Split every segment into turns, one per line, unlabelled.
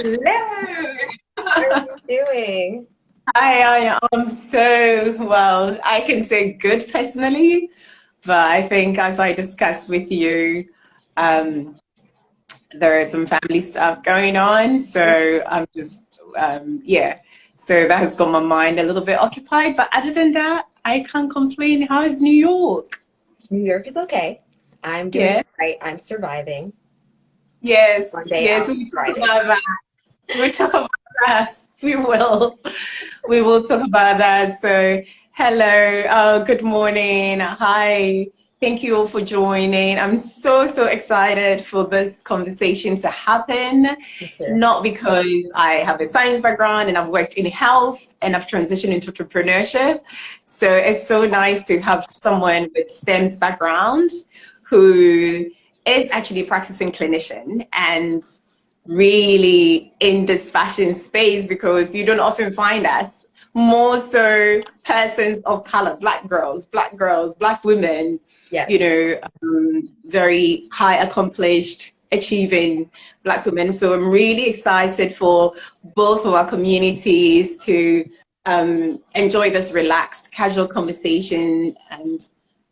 Hello.
How are you doing?
I'm so well. I can say good personally, but I think as I discussed with you, um, there is some family stuff going on. So I'm just, yeah. So that has got my mind a little bit occupied. But other than that, I can't complain. How is New York?
New York is okay. I'm doing
Yeah.
all right. I'm surviving. One
Yes.
day
Yes.
off
We talk
Friday.
about that. We'll talk about that. We will. We will talk about that. So, hello, good morning. Hi. Thank you all for joining. I'm so excited for this conversation to happen.
Sure.
Not because I have a science background and I've worked in health and I've transitioned into entrepreneurship. So it's so nice to have someone with STEM's background who is actually a practicing clinician and really in this fashion space because you don't often find us more so persons of color, black women,
Yes.
very high accomplished, achieving black women. So I'm really excited for both of our communities to enjoy this relaxed, casual conversation. And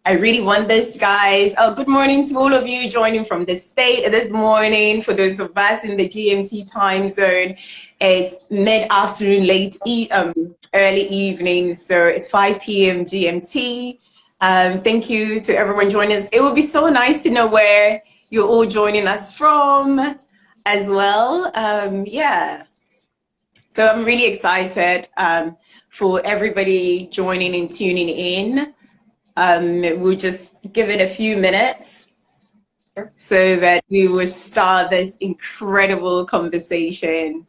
I really want this, guys. Oh, good morning to all of you joining from the state this morning. For those of us in the GMT time zone, it's mid-afternoon, early evening. So it's 5 p.m. GMT. Thank you to everyone joining us. It would be so nice to know where you're all joining us from as well. Yeah. So I'm really excited for everybody joining and tuning in. We'll just give it a few minutes
Sure.
so that we will start this incredible conversation.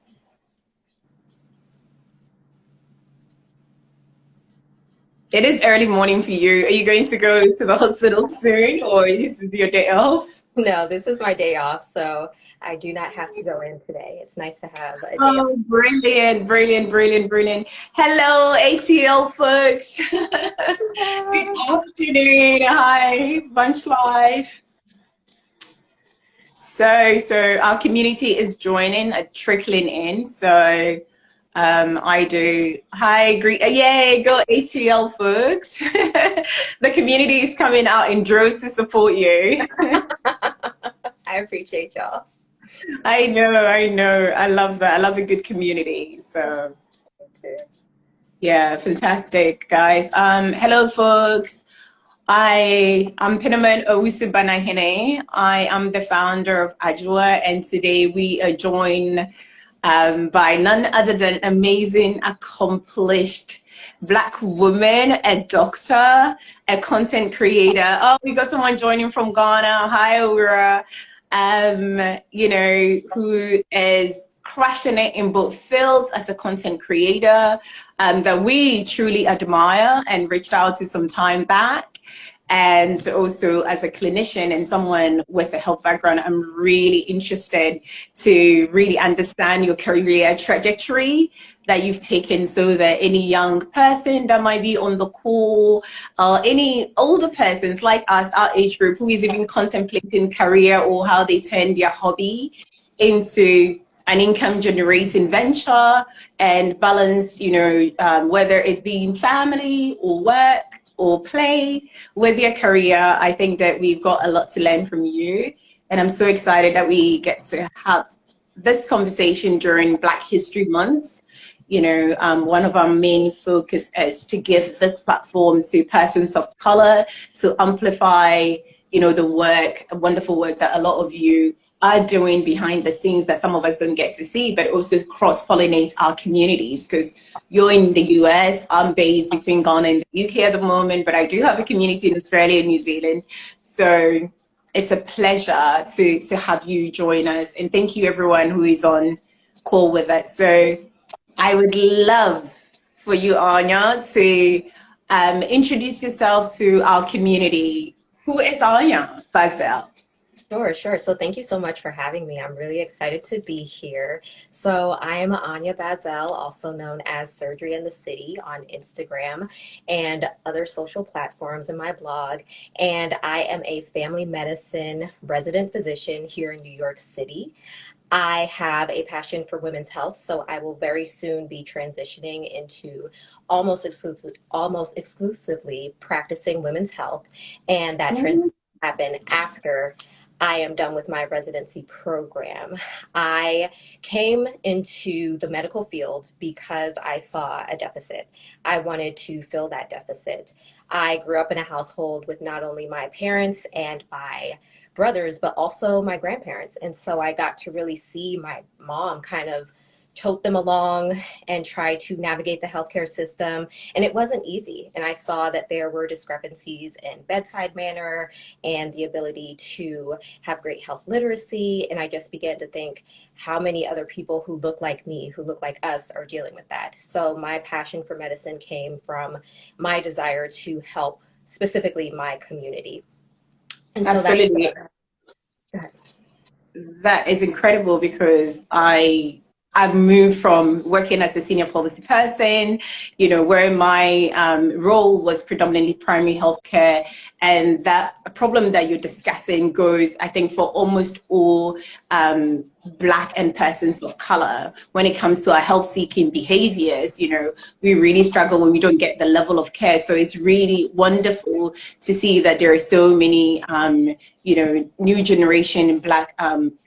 It is early morning for you. Are you going to go to the hospital soon or is this your day off?
No, this is my day off, so I do not have to go in today. It's nice to have a day
Oh, brilliant, brilliant, brilliant, brilliant. Hello, ATL folks. Good
off.
afternoon. Hi, Bunch Life. So our community is joining, trickling in. So I do. Hi, greet. Yay, go ATL folks. The community is coming out in droves to support you.
I appreciate y'all.
I know, I know. I love that. I love a good community. So yeah, fantastic, guys. Hello, folks. I'm Pinaman Owusu-Banahene. I am the founder of Ajwa, and today we are joined by none other than amazing, accomplished Black woman, a doctor, a content creator. Oh, we got someone joining from Ghana. Hi, Aura. Who is crushing it in both fields as a content creator, that we truly admire and reached out to some time back. And also as a clinician and someone with a health background, I'm really interested to really understand your career trajectory that you've taken so that any young person that might be on the call or any older persons like us, our age group, who is even contemplating career or how they turn their hobby into an income generating venture and balance, whether it's being family or work or play with your career. I think that we've got a lot to learn from you. And I'm so excited that we get to have this conversation during Black History Month. One of our main focus is to give this platform to persons of color to amplify, the wonderful work that a lot of you are doing behind the scenes that some of us don't get to see, but also cross-pollinate our communities. Because you're in the US, I'm based between Ghana and the UK at the moment, but I do have a community in Australia and New Zealand. So it's a pleasure to have you join us. And thank you everyone who is on call with us. So I would love for you, Anya, to introduce yourself to our community. Who is Anya Bazzell?
Sure, sure. So thank you so much for having me. I'm really excited to be here. So I am Anya Bazzell, also known as Surgery and the City on Instagram and other social platforms in my blog. And I am a family medicine resident physician here in New York City. I have a passion for women's health, so I will very soon be transitioning into almost exclusively practicing women's health, and that transition
Mm.
will happen after I am done with my residency program. I came into the medical field because I saw a deficit. I wanted to fill that deficit. I grew up in a household with not only my parents and my brothers, but also my grandparents. And so I got to really see my mom kind of tote them along and try to navigate the healthcare system. And it wasn't easy. And I saw that there were discrepancies in bedside manner and the ability to have great health literacy. And I just began to think how many other people who look like me, who look like us, are dealing with that. So my passion for medicine came from my desire to help specifically my community. And so that's
Absolutely.
what
That is incredible because I've moved from working as a senior policy person, where my role was predominantly primary healthcare, and that problem that you're discussing goes, I think, for almost all Black and persons of color. When it comes to our health-seeking behaviors, we really struggle when we don't get the level of care. So it's really wonderful to see that there are so many, new generation Black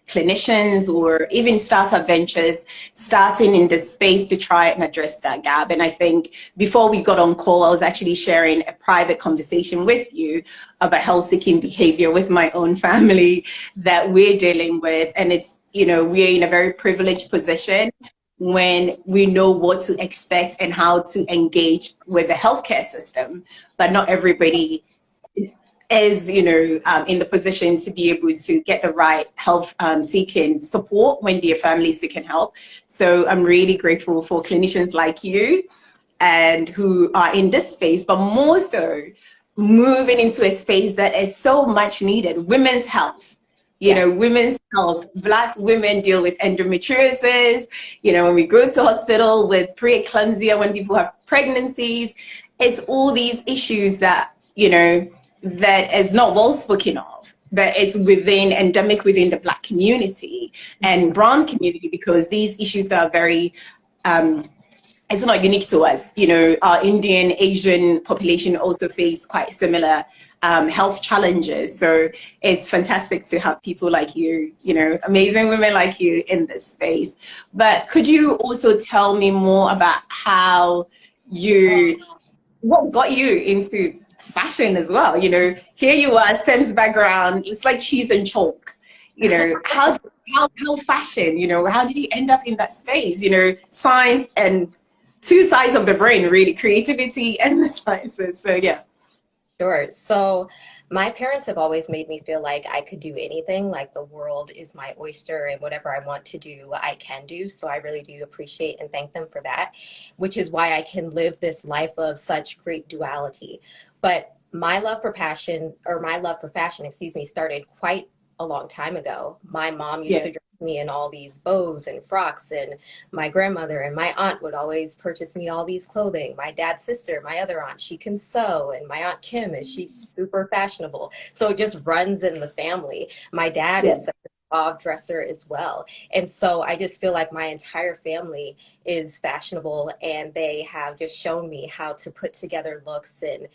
clinicians or even startup ventures starting in this space to try and address that gap. And I think before we got on call, I was actually sharing a private conversation with you about health-seeking behavior with my own family that we're dealing with. And it's, we're in a very privileged position when we know what to expect and how to engage with the healthcare system, but not everybody is, in the position to be able to get the right health seeking support when their family is seeking help. So I'm really grateful for clinicians like you and who are in this space, but more so moving into a space that is so much needed, women's health.
Yes.
Women's health. Black women deal with endometriosis. When we go to hospital with preeclampsia, when people have pregnancies, it's all these issues that, that is not well spoken of, but it's endemic within the Black community and brown community, because these issues are very, it's not unique to us. Our Indian, Asian population also face quite similar health challenges. So it's fantastic to have people like you, amazing women like you in this space. But could you also tell me more about what got you into fashion as well? Here you are, STEM's background, it's like cheese and chalk. How fashion, how did you end up in that space? Science and two sides of the brain, really, creativity and the sciences. So yeah.
Sure. So my parents have always made me feel like I could do anything, like the world is my oyster and whatever I want to do, I can do. So I really do appreciate and thank them for that, which is why I can live this life of such great duality. But my love for fashion, excuse me, started quite a long time ago. My mom used
Yeah.
to dress me in all these bows and frocks, and my grandmother and my aunt would always purchase me all these clothing. My dad's sister, my other aunt, she can sew, and my aunt Kim she's super fashionable. So it just runs in the family. My dad
Yeah.
is such a suave dresser as well. And so I just feel like my entire family is fashionable, and they have just shown me how to put together looks and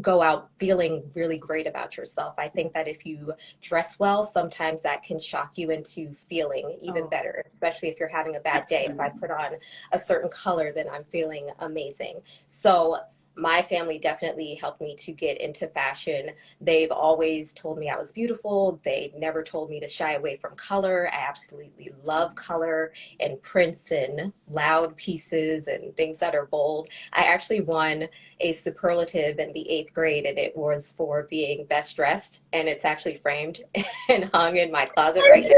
go out feeling really great about yourself. I think that if you dress well, sometimes that can shock you into feeling even
Oh,
better, especially if you're having a bad day. If I
absolutely.
put on a certain color, then I'm feeling amazing. So my family definitely helped me to get into fashion. They've always told me I was beautiful. They never told me to shy away from color. I absolutely love color and prints and loud pieces and things that are bold. I actually won a superlative in the eighth grade, and it was for being best dressed. And it's actually framed and hung in my closet right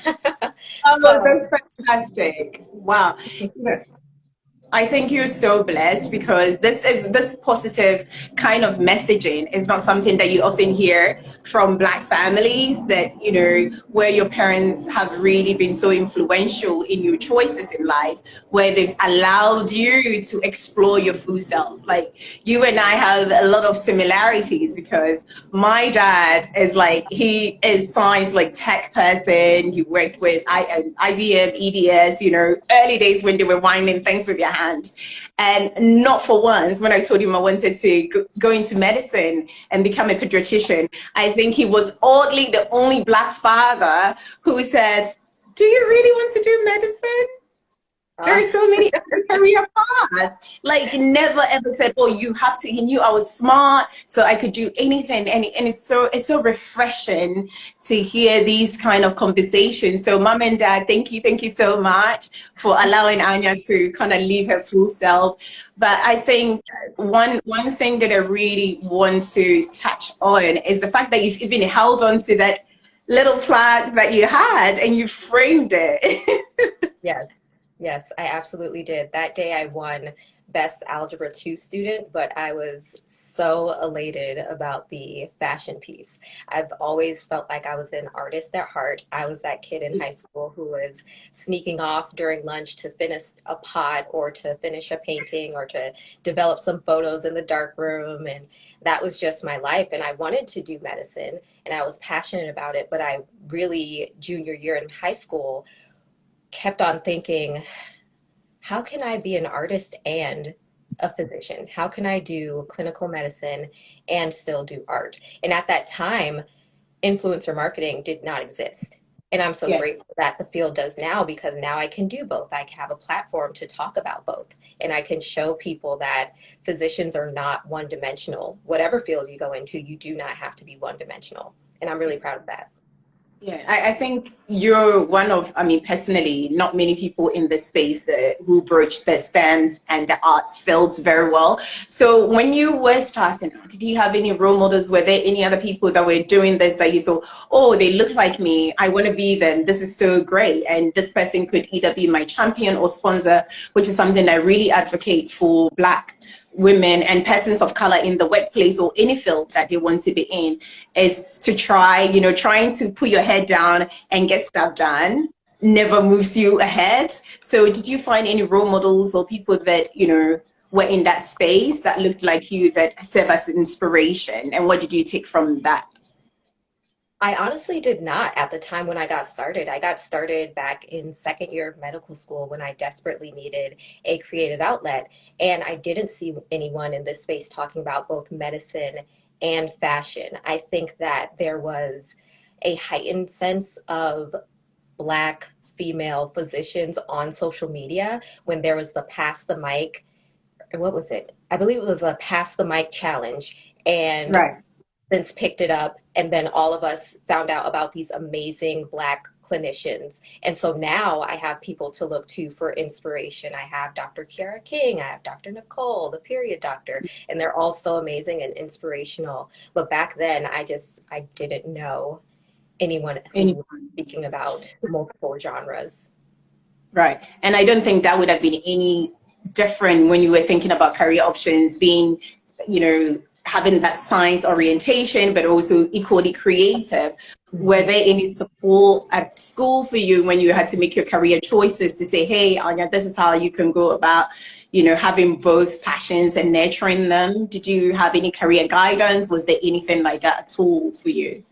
now.
Oh,
So,
that's fantastic. Wow. I think you're so blessed because this positive kind of messaging is not something that you often hear from Black families that, where your parents have really been so influential in your choices in life, where they've allowed you to explore your full self. Like you and I have a lot of similarities because my dad is like, he is science, like tech person. He worked with IBM, EDS, early days when they were winding things with their hands. And not for once, when I told him I wanted to go into medicine and become a pediatrician, I think he was oddly the only Black father who said, do you really want to do medicine? There are so many other career paths. Like never ever said, "Oh, you have to." He knew I was smart, so I could do anything. And it's so refreshing to hear these kind of conversations. So, mom and dad, thank you so much for allowing Anya to kind of live her full self. But I think one thing that I really want to touch on is the fact that you've even held on to that little plaque that you had and you framed it.
Yes. Yes, I absolutely did. That day I won Best Algebra 2 student, but I was so elated about the fashion piece. I've always felt like I was an artist at heart. I was that kid in high school who was sneaking off during lunch to finish a pot or to finish a painting or to develop some photos in the dark room. And that was just my life. And I wanted to do medicine and I was passionate about it, but I really, junior year in high school, kept on thinking, how can I be an artist and a physician? How can I do clinical medicine and still do art? And at that time, influencer marketing did not exist. And I'm so
Yeah.
grateful that the field does now because now I can do both. I can have a platform to talk about both. And I can show people that physicians are not one dimensional. Whatever field you go into, you do not have to be one dimensional. And I'm really proud of that.
Yeah, I think you're one of, I mean, personally, not many people in this space who broach the STEMs and the arts fields very well. So when you were starting out, did you have any role models? Were there any other people that were doing this that you thought, oh, they look like me, I want to be them, this is so great, and this person could either be my champion or sponsor, which is something I really advocate for Black women and persons of color in the workplace or any field that they want to be in, is to trying to put your head down and get stuff done never moves you ahead. So did you find any role models or people that, were in that space that looked like you that serve as inspiration? And what did you take from that?
I honestly did not at the time when I got started. I got started back in second year of medical school when I desperately needed a creative outlet. And I didn't see anyone in this space talking about both medicine and fashion. I think that there was a heightened sense of Black female physicians on social media when there was the pass the mic, what was it? I believe it was a pass the mic challenge. And
Right.
since picked it up, and then all of us found out about these amazing Black clinicians. And so now I have people to look to for inspiration. I have Dr. Kiara King, I have Dr. Nicole, the period doctor, and they're all so amazing and inspirational. But back then I didn't know anyone who was speaking about multiple genres.
Right. And I don't think that would have been any different when you were thinking about career options, being, having that science orientation, but also equally creative. Were
Mhm.
there any support at school for you when you had to make your career choices to say, hey, Anya, this is how you can go about, having both passions and nurturing them? Did you have any career guidance? Was there anything like that at all for you?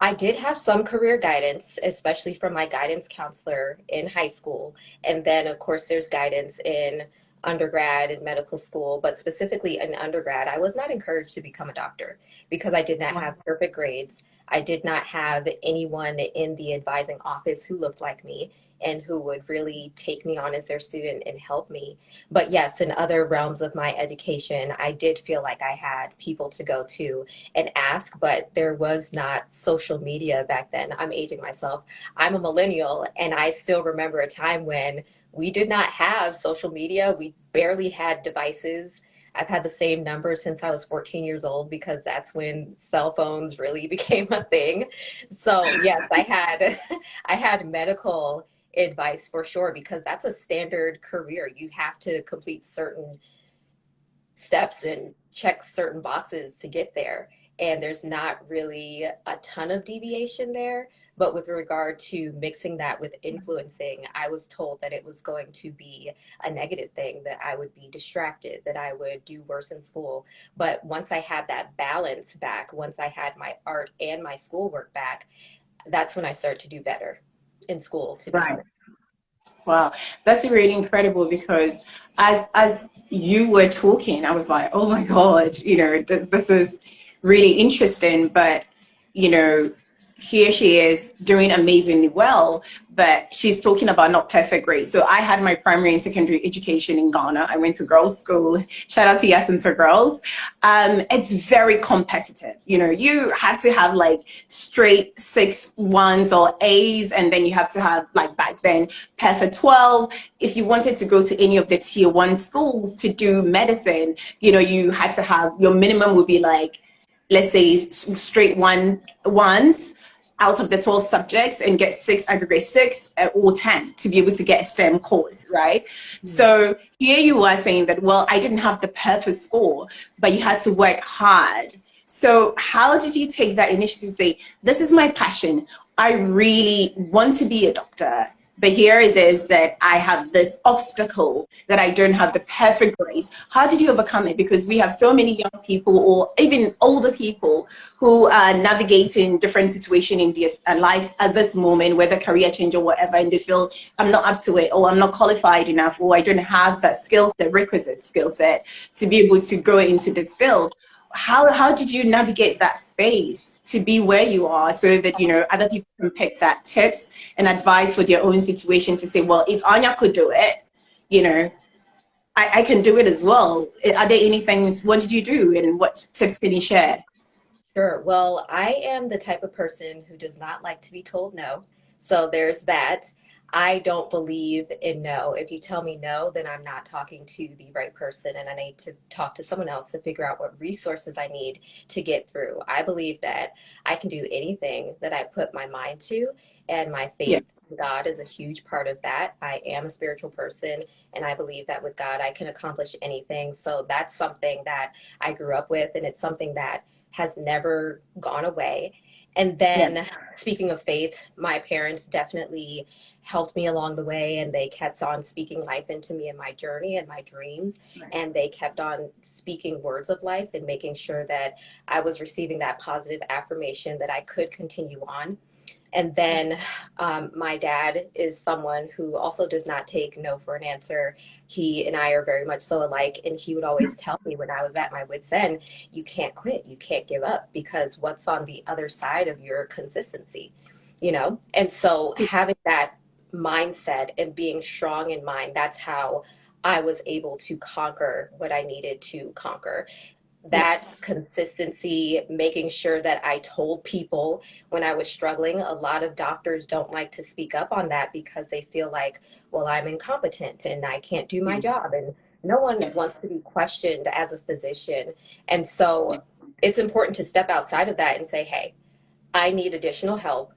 I did have some career guidance, especially from my guidance counselor in high school. And then, of course, there's guidance in undergrad and medical school, but specifically in undergrad, I was not encouraged to become a doctor because I did not have perfect grades. I did not have anyone in the advising office who looked like me and who would really take me on as their student and help me. But yes, in other realms of my education, I did feel like I had people to go to and ask, but there was not social media back then. I'm aging myself. I'm a millennial, and I still remember a time when we did not have social media. We barely had devices. I've had the same number since I was 14 years old because that's when cell phones really became a thing. So yes, I had I had medical advice for sure, because that's a standard career. You have to complete certain steps and check certain boxes to get there. And there's not really a ton of deviation there. But with regard to mixing that with influencing, I was told that it was going to be a negative thing, that I would be distracted, that I would do worse in school. But once I had that balance back, once I had my art and my schoolwork back, that's when I started to do better in school, to be
Right.
honest.
Wow, that's really incredible because as you were talking, I was like, oh my God, this is really interesting. But you know, here she is doing amazingly well, but she's talking about not perfect grades. So I had my primary and secondary education in Ghana. I went to girls' school. Shout out to Yes and to Girls. It's very competitive. You have to have like straight 6 1s or A's, and then you have to have, like back then, perfect 12. If you wanted to go to any of the tier 1 schools to do medicine, you had to have, your minimum would be like, let's say straight 1s out of the 12 subjects, and get 6, aggregate 6 or 10 to be able to get a STEM course, right? So here you are saying that, well, I didn't have the perfect score, but you had to work hard. So how did you take that initiative to say, this is my passion, I really want to be a doctor, but here it is that I have this obstacle that I don't have the perfect grades. How did you overcome it? Because we have so many young people, or even older people, who are navigating different situations in their lives at this moment, whether career change or whatever, and they feel, I'm not up to it, or I'm not qualified enough, or I don't have that skill set, requisite skill set to be able to go into this field. How did you navigate that space to be where you are, so that other people can pick that tips and advice for their own situation, to say, well, if Anya could do it, I can do it as well. Are there any things, what did you do, and what tips can you share?
Sure. Well, I am the type of person who does not like to be told no. So there's that. I don't believe in no. If you tell me no, then I'm not talking to the right person, and I need to talk to someone else to figure out what resources I need to get through. I believe that I can do anything that I put my mind to, and my
Yeah.
faith in God is a huge part of that. I am a spiritual person, and I believe that with God, I can accomplish anything. So that's something that I grew up with, and it's something that has never gone away. And
Yeah.
then, speaking of faith, my parents definitely helped me along the way, and they kept on speaking life into me in my journey and my dreams.
Right.
And they kept on speaking words of life and making sure that I was receiving that positive affirmation that I could continue on. And then my dad is someone who also does not take no for an answer. He and I are very much so alike. And he would always tell me when I was at my wit's end, you can't quit, you can't give up, because what's on the other side of your consistency, you know? And so having that mindset and being strong in mind, that's how I was able to conquer what I needed to conquer.
Yeah.
That consistency, making sure that I told people when I was struggling. A lot of doctors don't like to speak up on that because they feel like, well, I'm incompetent and I can't do my job. And no one
Yeah.
wants to be questioned as a physician. And so it's important to step outside of that and say, hey, I need additional help.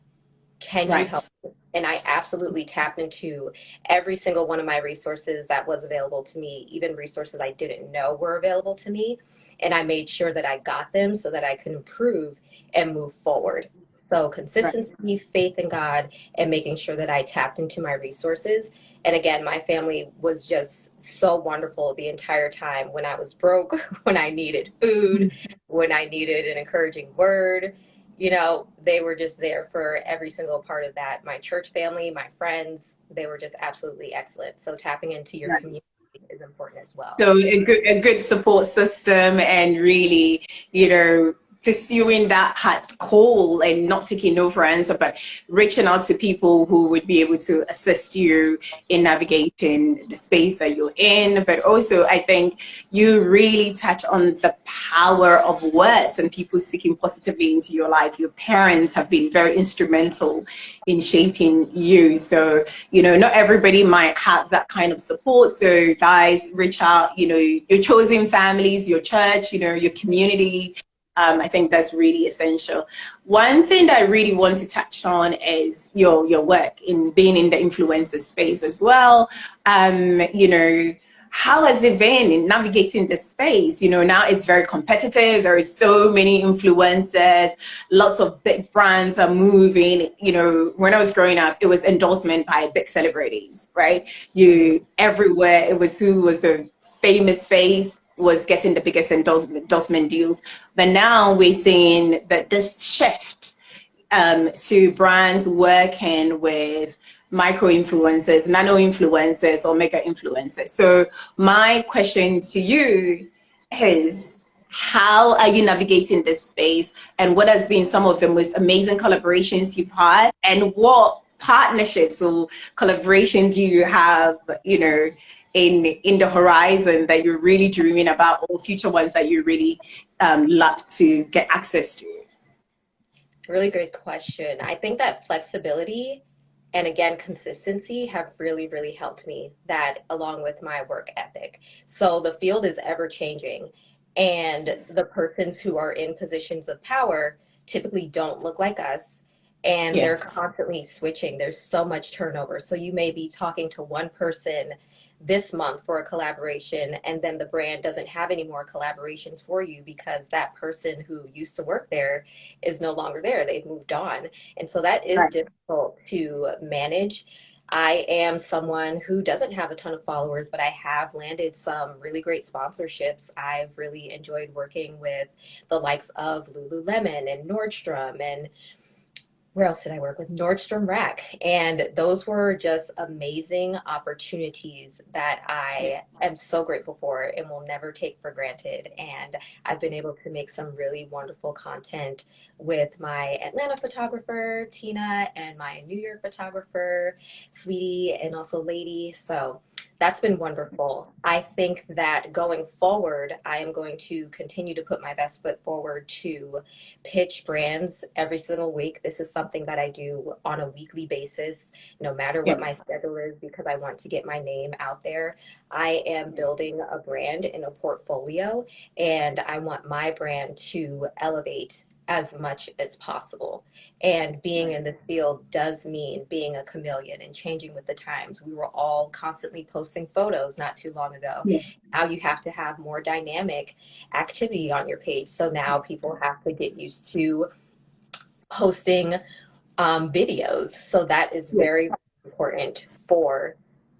Can you
Right.
help me? And I absolutely tapped into every single one of my resources that was available to me, even resources I didn't know were available to me. And I made sure that I got them so that I could improve and move forward. So
Right.
consistency, faith in God, and making sure that I tapped into my resources. And again, my family was just so wonderful the entire time. When I was broke, when I needed food, when I needed an encouraging word, they were just there for every single part of that. My church family, my friends, they were just absolutely excellent. So tapping into your
Nice.
community is important as well.
So a good support system, and really, pursuing that heart call and not taking no for answer, but reaching out to people who would be able to assist you in navigating the space that you're in. But also, I think you really touch on the power of words and people speaking positively into your life. Your parents have been very instrumental in shaping you. So, not everybody might have that kind of support. So guys, reach out, your chosen families, your church, your community, I think that's really essential. One thing that I really want to touch on is your work in being in the influencer space as well. You know, how has it been in navigating the space? You know, now it's very competitive. There are so many influencers, lots of big brands are moving. You know, when I was growing up, it was endorsement by big celebrities, right? You everywhere, it was who was the famous face was getting the biggest endorsement deals. But now we're seeing that this shift to brands working with micro influencers, nano influencers, or mega influencers. So my question to you is, how are you navigating this space, and what has been some of the most amazing collaborations you've had, and what partnerships or collaboration do you have, you know, in the horizon that you're really dreaming about, or future ones that you really love to get access to?
Really great question. I think that flexibility and again, consistency have really, really helped me, that along with my work ethic. So the field is ever changing, and the persons who are in positions of power typically don't look like us. And
Yeah.
they're constantly switching. There's so much turnover. So you may be talking to one person this month for a collaboration, and then the brand doesn't have any more collaborations for you because that person who used to work there is no longer there. They've moved on. And so that is
Right.
difficult to manage. I am someone who doesn't have a ton of followers, but I have landed some really great sponsorships. I've really enjoyed working with the likes of Lululemon and Nordstrom, and where else did I work with? Nordstrom Rack. And those were just amazing opportunities that
Yeah.
I am so grateful for and will never take for granted. And I've been able to make some really wonderful content with my Atlanta photographer, Tina, and my New York photographer, Sweetie, and also Lady. So that's been wonderful. I think that going forward, I am going to continue to put my best foot forward to pitch brands every single week. This is something that I do on a weekly basis, no matter
Yeah.
what my schedule is, because I want to get my name out there. I am building a brand in a portfolio, and I want my brand to elevate as much as possible. And being in the field does mean being a chameleon and changing with the times. We were all constantly posting photos not too long ago.
Yeah.
Now you have to have more dynamic activity on your page. So now people have to get used to posting videos. So that is
Yeah.
very important for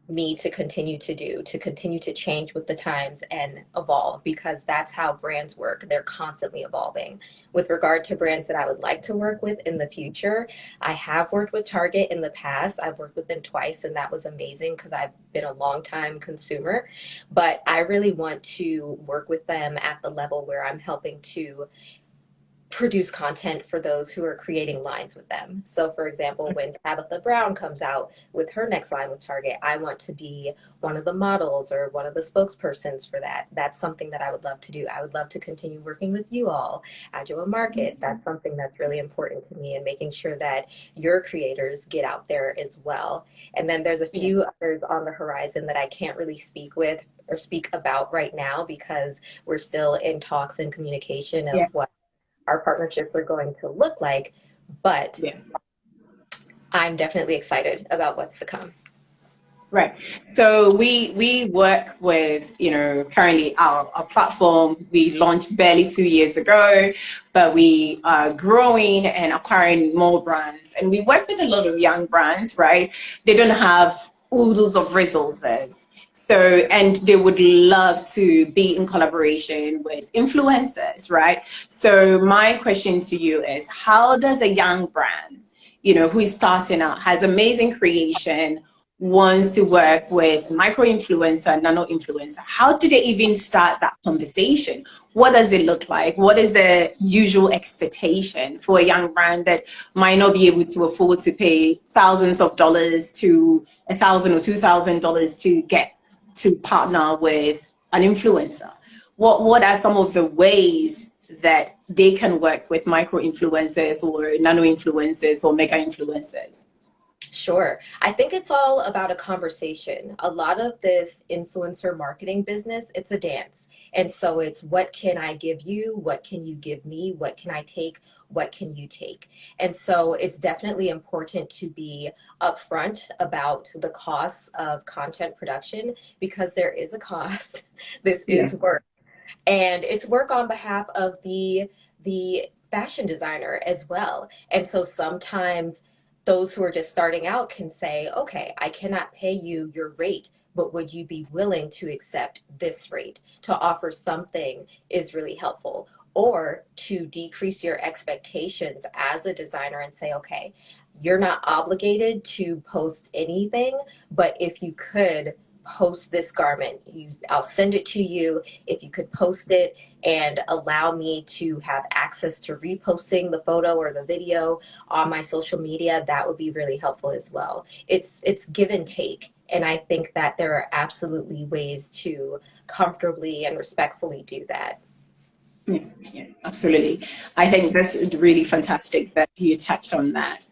me to continue to do, to continue to change with the times and evolve, because that's how brands work. They're constantly evolving. With regard to brands that I would like to work with in the future, I have worked with Target in the past. I've worked with them twice, and that was amazing because I've been a long time consumer. But I really want to work with them at the level where I'm helping to produce content for those who are creating lines with them. So, for example, when Tabitha Brown comes out with her next line with Target, I want to be one of the models or one of the spokespersons for that. That's something that I would love to do. I would love to continue working with you all, Agile Market. That's something that's really important to me, and making sure that your creators get out there as well. And then there's a
Yeah.
few others on the horizon that I can't really speak with or speak about right now because we're still in talks and communication of
Yeah.
what our partnerships are going to look like, but
Yeah.
I'm definitely excited about what's to come.
Right. So we work with, you know, currently our platform, we launched barely 2 years ago, but we are growing and acquiring more brands. And we work with a lot of young brands, right? They don't have oodles of resources. So, and they would love to be in collaboration with influencers, right? So my question to you is, how does a young brand, you know, who is starting out, has amazing creation, wants to work with micro influencer, nano influencer, how do they even start that conversation? What does it look like? What is the usual expectation for a young brand that might not be able to afford to pay thousands of dollars to $1,000 or $2,000 to get to partner with an influencer? What are some of the ways that they can work with micro influencers or nano influencers or mega influencers?
Sure. I think it's all about a conversation. A lot of this influencer marketing business, it's a dance. And so it's, what can I give you? What can you give me? What can I take? What can you take? And so it's definitely important to be upfront about the costs of content production, because there is a cost. This
Yeah.
is work, and it's work on behalf of the fashion designer as well. And so sometimes those who are just starting out can say, okay, I cannot pay you your rate, but would you be willing to accept this rate? To offer something is really helpful. Or to decrease your expectations as a designer and say, okay, you're not obligated to post anything, but if you could post this garment, I'll send it to you. If you could post it and allow me to have access to reposting the photo or the video on my social media, that would be really helpful as well. It's give and take. And I think that there are absolutely ways to comfortably and respectfully do that.
Yeah, yeah, absolutely. I think that's really fantastic that you touched on that.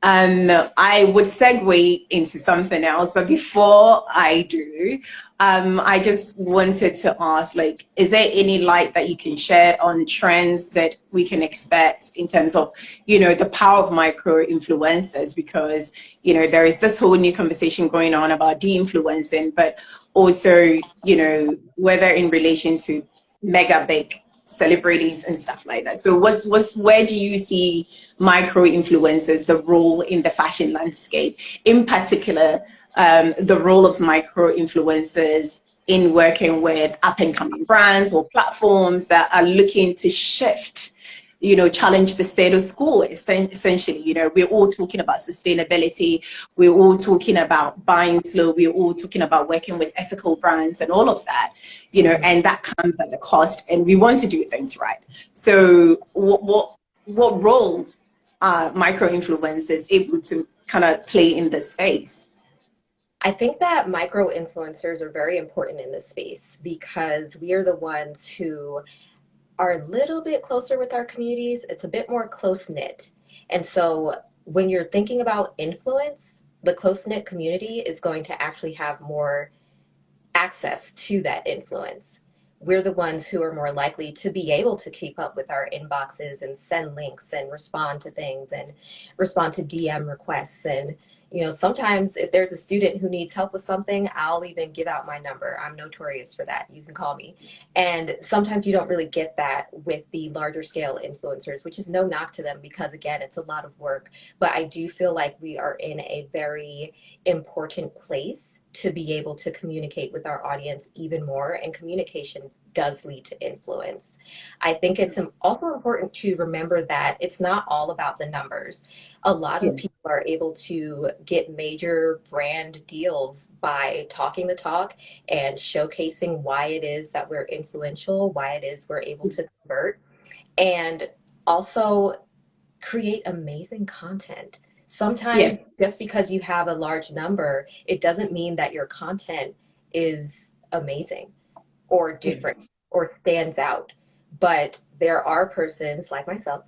I would segue into something else, but before I do, I just wanted to ask, like, is there any light that you can shed on trends that we can expect in terms of, the power of micro influencers? Because, there is this whole new conversation going on about de-influencing, but also, whether in relation to mega big celebrities and stuff like that. So where do you see micro influencers, the role in the fashion landscape, in particular, the role of micro influencers in working with up and coming brands or platforms that are looking to shift, challenge the status quo? Essentially, we're all talking about sustainability. We're all talking about buying slow. We're all talking about working with ethical brands and all of that, and that comes at a cost, and we want to do things right. So what role are micro influencers able to kind of play in this space?
I think that micro influencers are very important in this space because we are the ones who are a little bit closer with our communities. It's a bit more close knit. And so when you're thinking about influence, the close knit community is going to actually have more access to that influence. We're the ones who are more likely to be able to keep up with our inboxes and send links and respond to things and respond to DM requests. And, sometimes if there's a student who needs help with something, I'll even give out my number. I'm notorious for that. You can call me. And sometimes you don't really get that with the larger scale influencers, which is no knock to them because, again, it's a lot of work. But I do feel like we are in a very important place to be able to communicate with our audience even more, and communication does lead to influence. I think it's also important to remember that it's not all about the numbers. A lot
Yeah.
of people are able to get major brand deals by talking the talk and showcasing why it is that we're influential, why it is we're able to convert, and also create amazing content.
Yeah.
Sometimes just because you have a large number, it doesn't mean that your content is amazing or
Yeah.
different or stands out. But there are persons like myself,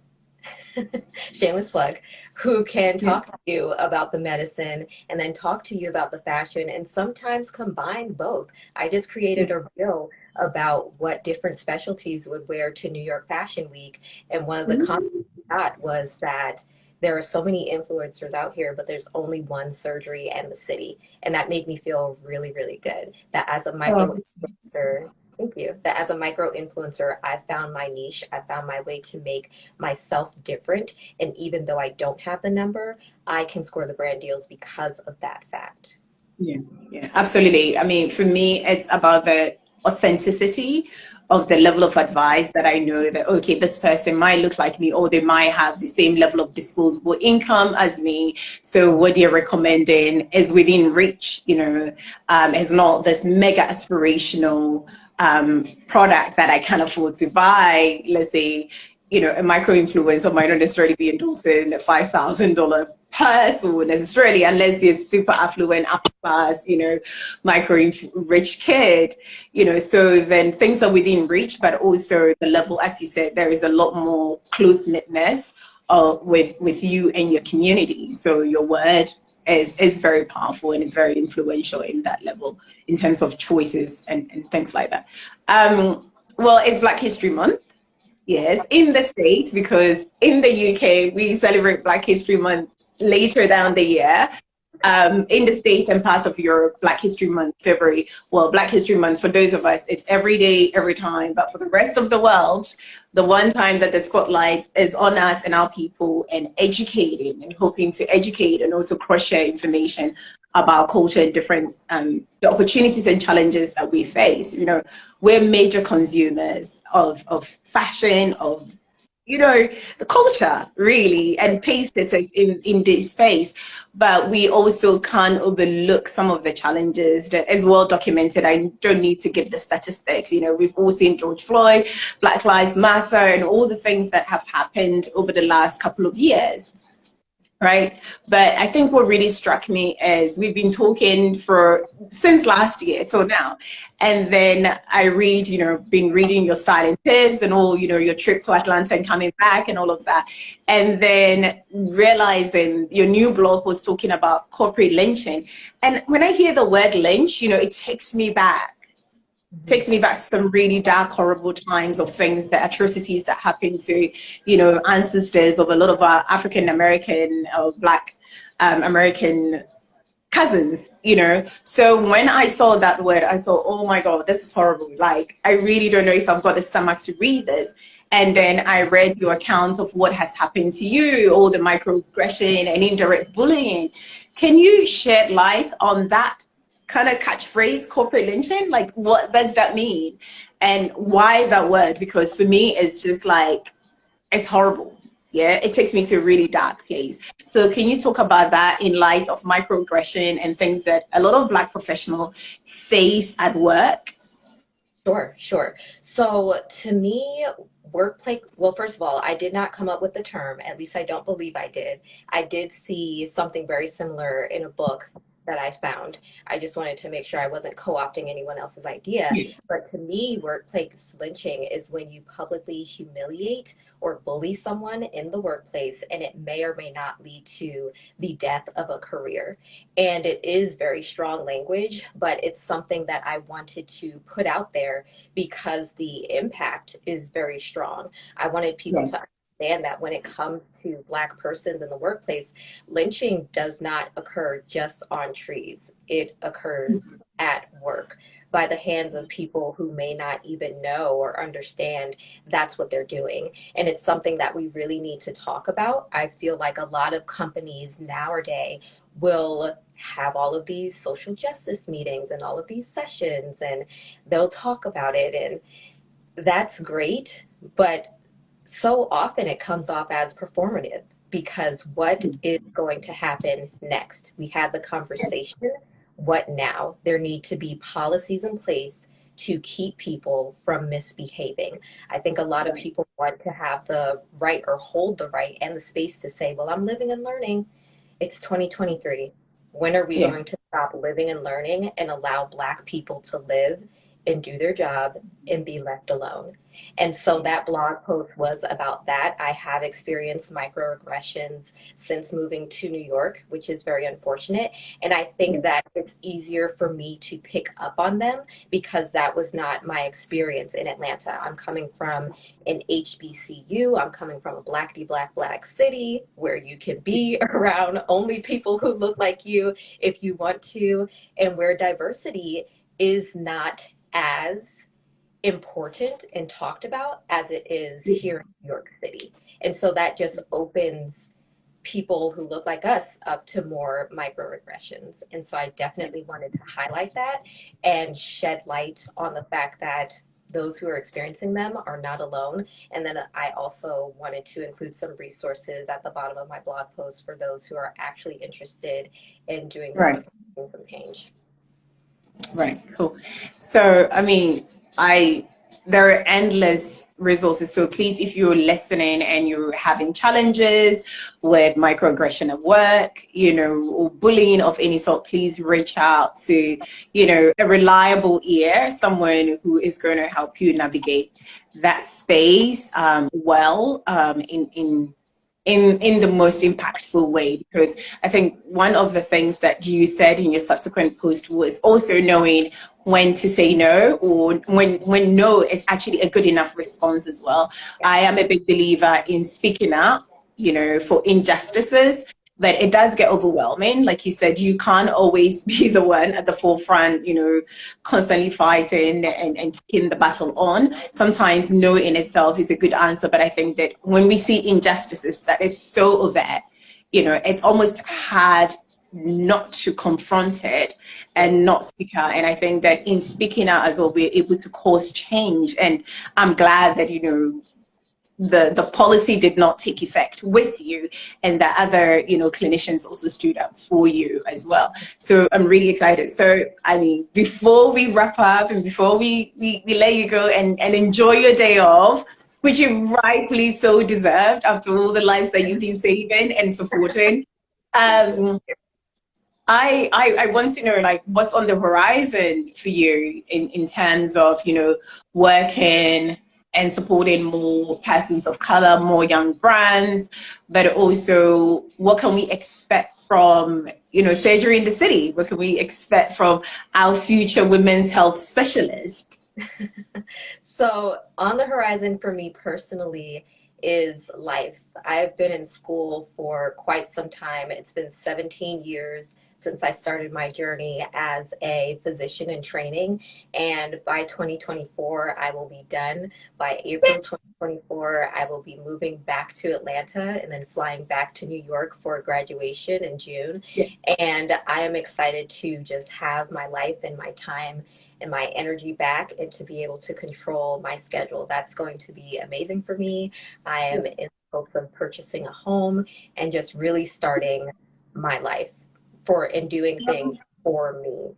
shameless plug, who can
Yeah.
talk to you about the medicine and then talk to you about the fashion and sometimes combine both. I just created
Yeah.
a reel about what different specialties would wear to New York Fashion Week. And one of the comments
Mm.
I got was that there are so many influencers out here, but there's only one surgery and the city. And that made me feel really, really good that as a
Oh,
micro
that's
influencer, thank you, that as a micro influencer, I found my niche. I found my way to make myself different. And even though I don't have the number, I can score the brand deals because of that fact.
Yeah, yeah, absolutely. I mean, for me, it's about the authenticity of the level of advice that I know that, okay, this person might look like me, or they might have the same level of disposable income as me. So what they're recommending is within reach, it's not this mega aspirational product that I can afford to buy. Let's say, a micro influencer might not necessarily be endorsing a $5,000 purse or necessarily, unless they're super affluent, upper class, micro rich kid, so then things are within reach, but also the level, as you said, there is a lot more close knitness with you and your community. So your word is very powerful and it's very influential in that level in terms of choices and things like that. Well, it's Black History Month. Yes, in the States, because in the UK, we celebrate Black History Month later down the year. In the States and parts of Europe, Black History Month, February. Well, Black History Month, for those of us, it's every day, every time. But for the rest of the world, the one time that the spotlight is on us and our people and educating and hoping to educate and also cross-share information about culture and different the opportunities and challenges that we face. You know, we're major consumers of fashion, of the culture really, and pace setters in this space. But we also can't overlook some of the challenges that is well documented. I don't need to give the statistics. We've all seen George Floyd, Black Lives Matter, and all the things that have happened over the last couple of years. Right. But I think what really struck me is we've been talking since last year till now. And then I been reading your styling tips and all, your trip to Atlanta and coming back and all of that. And then realizing your new blog was talking about corporate lynching. And when I hear the word lynch, it takes me back to some really dark, horrible times of things, the atrocities that happened to, ancestors of a lot of our African American or Black American cousins, So when I saw that word, I thought, oh my God, this is horrible. Like, I really don't know if I've got the stomach to read this. And then I read your account of what has happened to you, all the microaggression and indirect bullying. Can you shed light on that kind of catchphrase, corporate lynching? Like, what does that mean? And why that word? Because for me, it's just like, it's horrible. Yeah, it takes me to a really dark place. So can you talk about that in light of microaggression and things that a lot of Black professionals face at work?
Sure. So to me, workplace, well, first of all, I did not come up with the term, at least I don't believe I did. I did see something very similar in a book that I found. I just wanted to make sure I wasn't co-opting anyone else's idea. But to me, workplace lynching is when you publicly humiliate or bully someone in the workplace, and it may or may not lead to the death of a career. And it is very strong language, but it's something that I wanted to put out there because the impact is very strong. I wanted people to understand that when it comes to Black persons in the workplace, lynching does not occur just on trees. It occurs at work by the hands of people who may not even know or understand that's what they're doing. And it's something that we really need to talk about. I feel like a lot of companies nowadays will have all of these social justice meetings and all of these sessions, and they'll talk about it, and that's great, but so often it comes off as performative because what is going to happen next? We had the conversation. What now? There need to be policies in place to keep people from misbehaving. I think a lot of people want to have the right or hold the right and the space to say, well, I'm living and learning. It's 2023. When are we going to stop living and learning and allow Black people to live and do their job and be left alone? And so that blog post was about that. I have experienced microaggressions since moving to New York, which is very unfortunate. And I think that it's easier for me to pick up on them because that was not my experience in Atlanta. I'm coming from an HBCU. I'm coming from a Black city where you can be around only people who look like you if you want to, and where diversity is not as important and talked about as it is here in New York City. And so that just opens people who look like us up to more microaggressions. And so I definitely wanted to highlight that and shed light on the fact that those who are experiencing them are not alone. And then I also wanted to include some resources at the bottom of my blog post for those who are actually interested in doing some change.
Right, cool. So, I mean, there are endless resources. So please, if you're listening and you're having challenges with microaggression at work, or bullying of any sort, please reach out to, a reliable ear, someone who is going to help you navigate that space in in the most impactful way, because I think one of the things that you said in your subsequent post was also knowing when to say no, or when no is actually a good enough response as well. I am a big believer in speaking up, for injustices, but it does get overwhelming. Like you said, you can't always be the one at the forefront, constantly fighting and taking the battle on. Sometimes no in itself is a good answer, but I think that when we see injustices that is so overt, it's almost hard not to confront it and not speak out. And I think that in speaking out as well, we're able to cause change. And I'm glad that, the policy did not take effect with you, and that other clinicians also stood up for you as well. So I'm really excited. So I mean, before we wrap up and before we let you go and enjoy your day off, which you rightfully so deserved after all the lives that you've been saving and supporting, I want to know, like, what's on the horizon for you in terms of working and supporting more persons of color, more young brands, but also what can we expect from, Surgery in the City? What can we expect from our future women's health specialist?
So on the horizon for me personally is life. I've been in school for quite some time. It's been 17 years since I started my journey as a physician in training. And by 2024, I will be done. By April 2024, I will be moving back to Atlanta and then flying back to New York for graduation in June.
Yeah.
And I am excited to just have my life and my time and my energy back and to be able to control my schedule. That's going to be amazing for me. I am in hopes of purchasing a home and just really starting my life and doing things for me.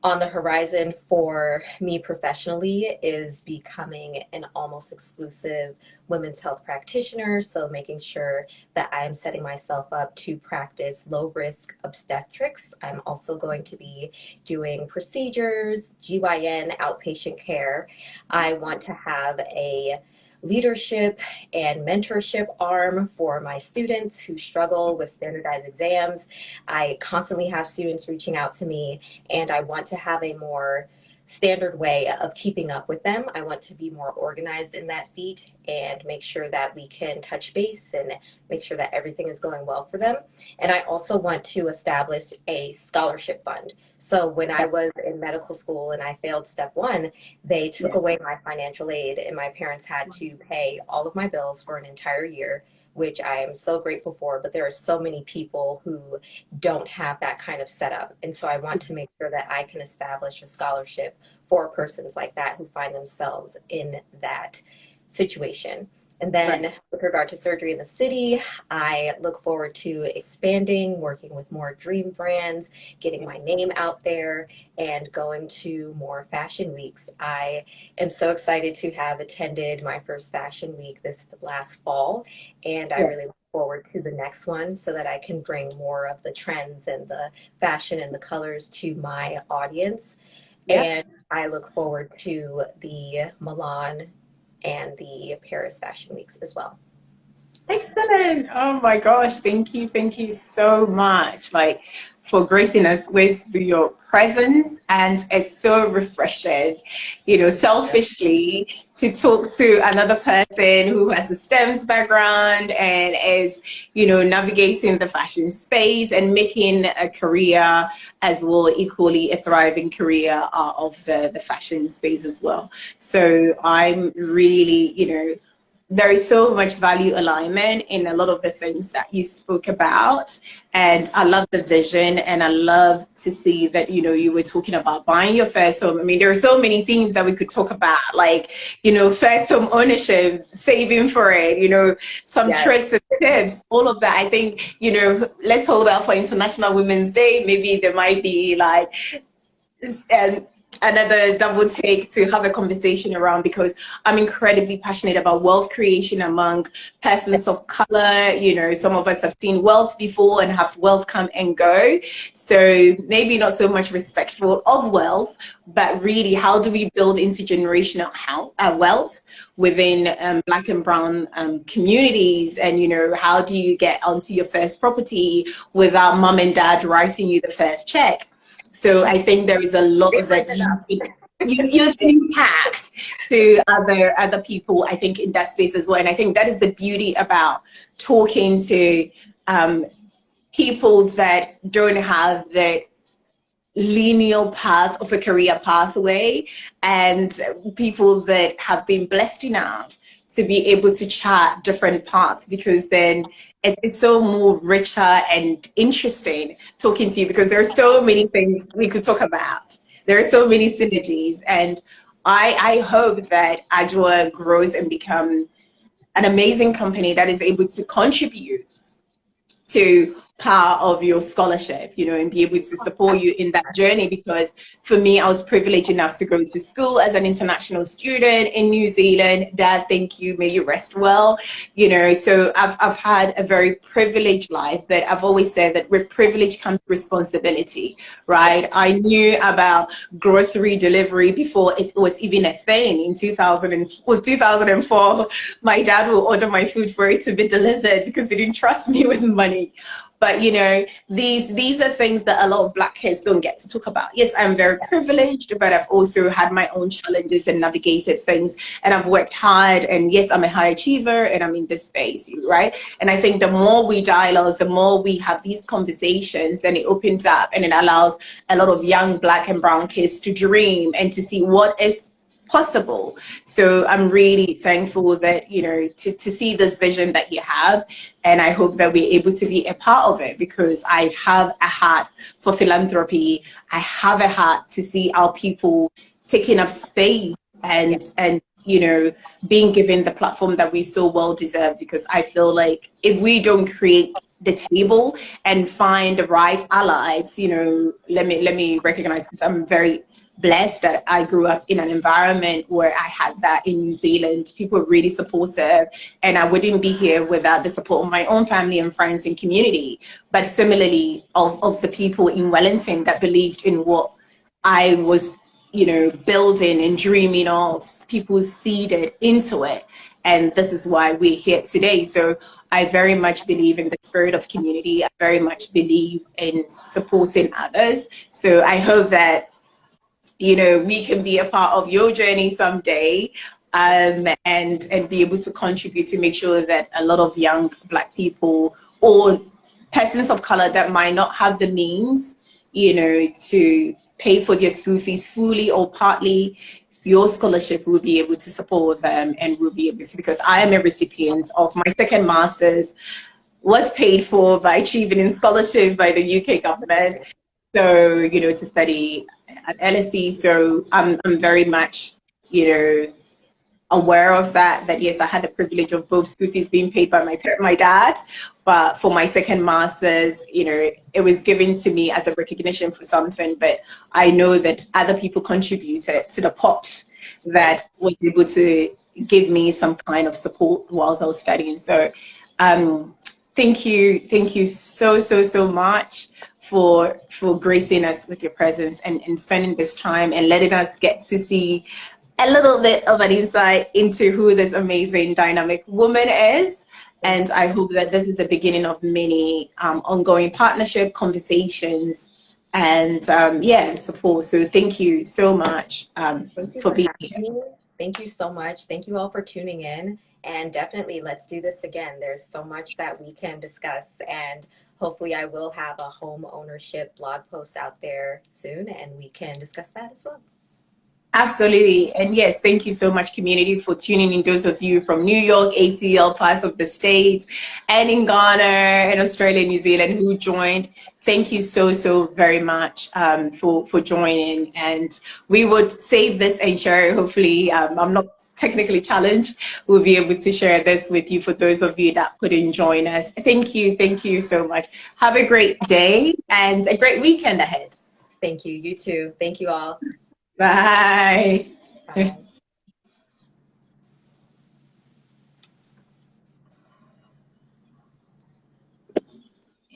On the horizon for me professionally is becoming an almost exclusive women's health practitioner. So making sure that I'm setting myself up to practice low risk obstetrics. I'm also going to be doing procedures, GYN, outpatient care. I want to have a leadership and mentorship arm for my students who struggle with standardized exams. I constantly have students reaching out to me, and I want to have a more standard way of keeping up with them. I want to be more organized in that feat and make sure that we can touch base and make sure that everything is going well for them. And I also want to establish a scholarship fund. So when I was in medical school and I failed step one, they took away my financial aid and my parents had to pay all of my bills for an entire year, which I am so grateful for. But there are so many people who don't have that kind of setup. And so I want to make sure that I can establish a scholarship for persons like that who find themselves in that situation. And then with regard to Surgery in the City, I look forward to expanding, working with more dream brands, getting my name out there, and going to more fashion weeks. I am so excited to have attended my first fashion week this last fall, and I really look forward to the next one so that I can bring more of the trends and the fashion and the colors to my audience. And I look forward to the Milan and the Paris Fashion Weeks as well.
Excellent. Oh my gosh. Thank you. Thank you so much. Like, for gracing us with your presence. And it's so refreshing, selfishly, to talk to another person who has a STEMS background and is, navigating the fashion space and making a career as well, equally a thriving career out of the fashion space as well. So I'm really, there is so much value alignment in a lot of the things that you spoke about. And I love the vision, and I love to see that, you were talking about buying your first home. I mean, there are so many themes that we could talk about, like, first home ownership, saving for it, some tricks and tips, all of that. I think, let's hold out for International Women's Day. Maybe there might be like, another double take to have a conversation around, because I'm incredibly passionate about wealth creation among persons of color. You know, some of us have seen wealth before and have wealth come and go. So maybe not so much respectful of wealth, but really how do we build intergenerational wealth within Black and Brown communities? And, you know, how do you get onto your first property without mom and dad writing you the first check? So I think there is a lot that you can impact to other people, I think, in that space as well. And I think that is the beauty about talking to people that don't have the linear path of a career pathway, and people that have been blessed enough to be able to chart different paths, because then it's so more richer and interesting talking to you, because there are so many things we could talk about. There are so many synergies, and I hope that Adwoa grows and become an amazing company that is able to contribute to part of your scholarship, you know, and be able to support you in that journey. Because for me, I was privileged enough to go to school as an international student in New Zealand. Dad, thank you, may you rest well. You know, so I've had a very privileged life, but I've always said that with privilege comes responsibility, right? I knew about grocery delivery before it was even a thing. In 2004, my dad will order my food for it to be delivered because he didn't trust me with money. But, you know, these are things that a lot of Black kids don't get to talk about. Yes, I'm very privileged, but I've also had my own challenges and navigated things, and I've worked hard. And yes, I'm a high achiever, and I'm in this space, right? And I think the more we dialogue, the more we have these conversations, then it opens up and it allows a lot of young Black and Brown kids to dream and to see what is possible. So I'm really thankful that, you know, to see this vision that you have, and I hope that we're able to be a part of it, because I have a heart for philanthropy. I have a heart to see our people taking up space and you know, being given the platform that we so well deserve. Because I feel like if we don't create the table and find the right allies, you know, let me recognize, because I'm very blessed that I grew up in an environment where I had that in New Zealand. People were really supportive, and I wouldn't be here without the support of my own family and friends and community. But similarly, of the people in Wellington that believed in what I was, you know, building and dreaming of, people seeded into it. And this is why we're here today. So I very much believe in the spirit of community. I very much believe in supporting others. So I hope that, you know, we can be a part of your journey someday, and be able to contribute to make sure that a lot of young Black people or persons of color that might not have the means, you know, to pay for their school fees fully or partly, your scholarship will be able to support them, and will be able to, because I am a recipient of my second master's, was paid for by achieving in scholarship by the UK government. So, you know, to study at LSE. So I'm very much, you know, aware of that yes, I had the privilege of both school fees being paid by my dad, but for my second master's, you know, it was given to me as a recognition for something. But I know that other people contributed to the pot that was able to give me some kind of support whilst I was studying. So thank you so much for gracing us with your presence, and spending this time and letting us get to see a little bit of an insight into who this amazing dynamic woman is. And I hope that this is the beginning of many ongoing partnership conversations and support. So thank you so much for being here.
Thank you so much. Thank you all for tuning in. And definitely, let's do this again. There's so much that we can discuss, and hopefully I will have a home ownership blog post out there soon, and we can discuss that as well.
Absolutely. And yes, thank you so much, community, for tuning in. Those of you from New York, ATL, parts of the States, and in Ghana and Australia, New Zealand, who joined. Thank you so very much for joining. And we would save this and share. Hopefully, I'm not technically challenged. We'll be able to share this with you for those of you that couldn't join us. Thank you so much. Have a great day and a great weekend ahead.
Thank you. You too. Thank you all.
Bye.
Bye.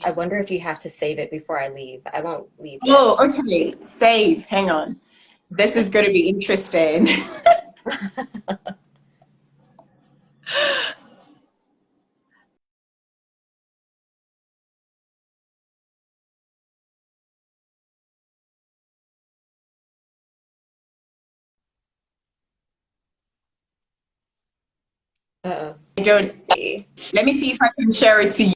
I wonder if you have to save it before I leave. I won't leave yet.
Oh, okay. Save. Hang on. This is going to be interesting.
Uh-oh.
I
Let me
don't,
see.
let me see if I can share it to you.